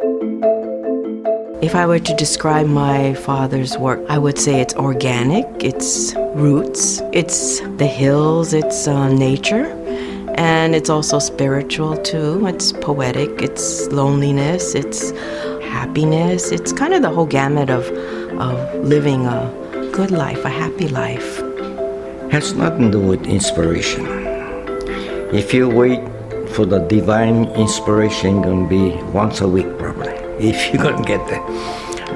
If I were to describe my father's work, I would say it's organic, it's roots, it's the hills, it's nature, and it's also spiritual too. It's poetic, it's loneliness, it's happiness. It's kind of the whole gamut of living a good life, a happy life. Has nothing to do with inspiration. If you wait for the divine inspiration, it's going to be once a week probably, if you're going to get there.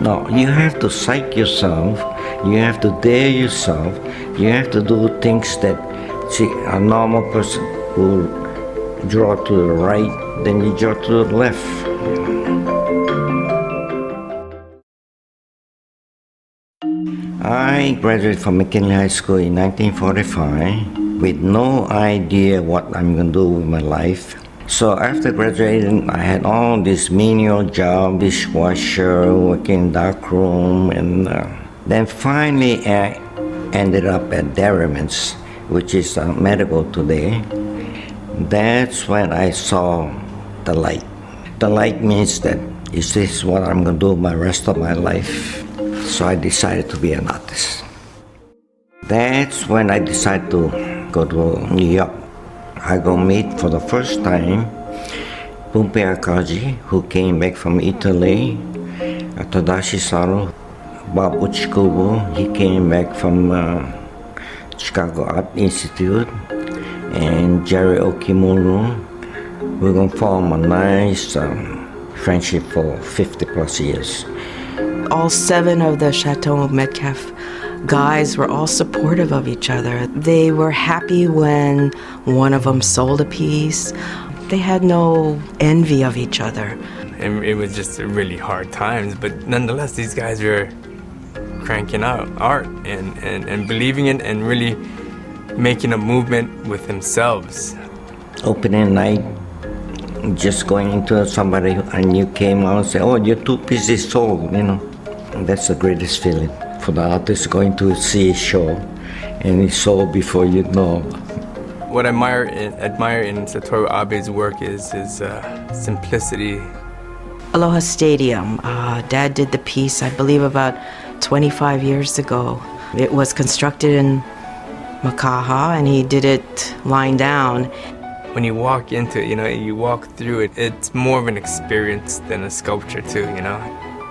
No, you have to psych yourself, you have to dare yourself, you have to do things that, see, a normal person will draw to the right, then you draw to the left. I graduated from McKinley High School in 1945 with no idea what I'm going to do with my life. So after graduating, I had all this menial job, dishwasher, working in dark room, and then finally I ended up at Dairyman's, which is medical today. That's when I saw the light. The light means that, is this what I'm going to do my rest of my life? So I decided to be an artist. That's when I decided to go to New York. I go meet for the first time Pompei Akaji, who came back from Italy, Tadashi Saru, Bob Uchikubo, he came back from Chicago Art Institute, and Jerry Okimuru. We're going to form a nice friendship for 50 plus years. All 7 of the Chateau Metcalf guys were all supportive of each other. They were happy when one of them sold a piece. They had no envy of each other. And it was just really hard times, but nonetheless, these guys were cranking out art and believing it and really making a movement with themselves. Opening night, just going into somebody and you came out and said, oh, your 2 pieces sold, you know. And that's the greatest feeling for the artist going to see a show and it's sold before you know. What I admire in Satoru Abe's work is his simplicity. Aloha Stadium, Dad did the piece, I believe, about 25 years ago. It was constructed in Makaha, and he did it lying down. When you walk into it, you walk through it, it's more of an experience than a sculpture too,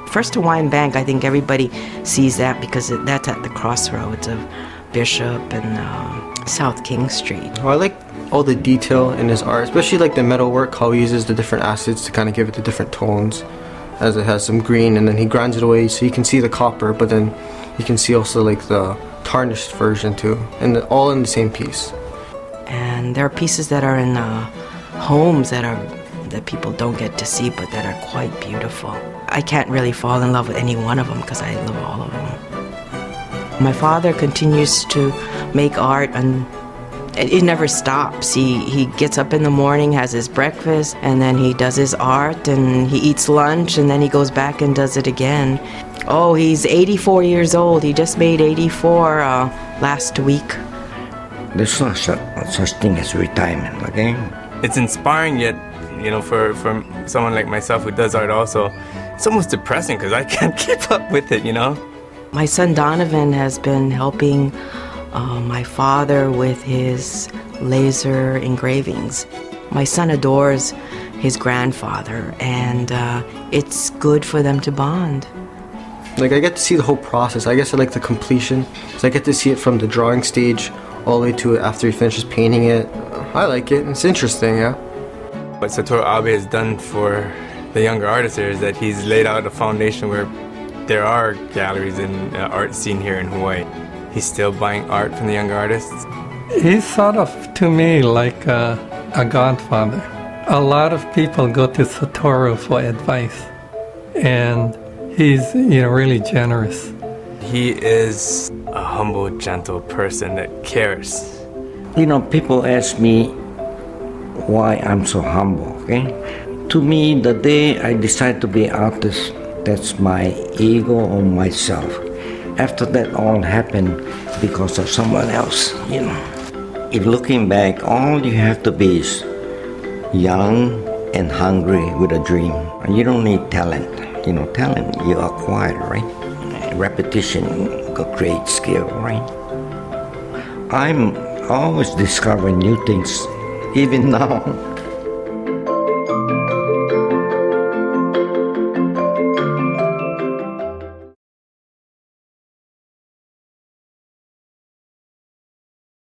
First Hawaiian Bank, I think everybody sees that because that's at the crossroads of Bishop and South King Street. Oh, I like all the detail in his art, especially like the metalwork, how he uses the different acids to kind of give it the different tones, as it has some green and then he grinds it away so you can see the copper, but then you can see also like the tarnished version too, and all in the same piece. And there are pieces that are in homes that people don't get to see, but that are quite beautiful. I can't really fall in love with any one of them because I love all of them. My father continues to make art, and it never stops. He gets up in the morning, has his breakfast, and then he does his art, and he eats lunch, and then he goes back and does it again. Oh, he's 84 years old. He just made 84 last week. There's no such thing as retirement, okay? It's inspiring, yet, for someone like myself who does art also, it's almost depressing because I can't keep up with it, My son Donovan has been helping my father with his laser engravings. My son adores his grandfather, and it's good for them to bond. Like, I get to see the whole process. I guess I like the completion. So I get to see it from the drawing stage all the way to after he finishes painting it. I like it. It's interesting, yeah. What Satoru Abe has done for the younger artists here is that he's laid out a foundation where there are galleries and art scene here in Hawaii. He's still buying art from the younger artists. He's sort of, to me, like a godfather. A lot of people go to Satoru for advice, and he's, really generous. He is a humble, gentle person that cares. People ask me why I'm so humble, okay? To me, the day I decide to be an artist, that's my ego or myself. After that all happened because of someone else, If looking back, all you have to be is young, and hungry with a dream. And you don't need talent. Talent you acquire, right? Repetition creates skill, right? I'm always discovering new things, even now.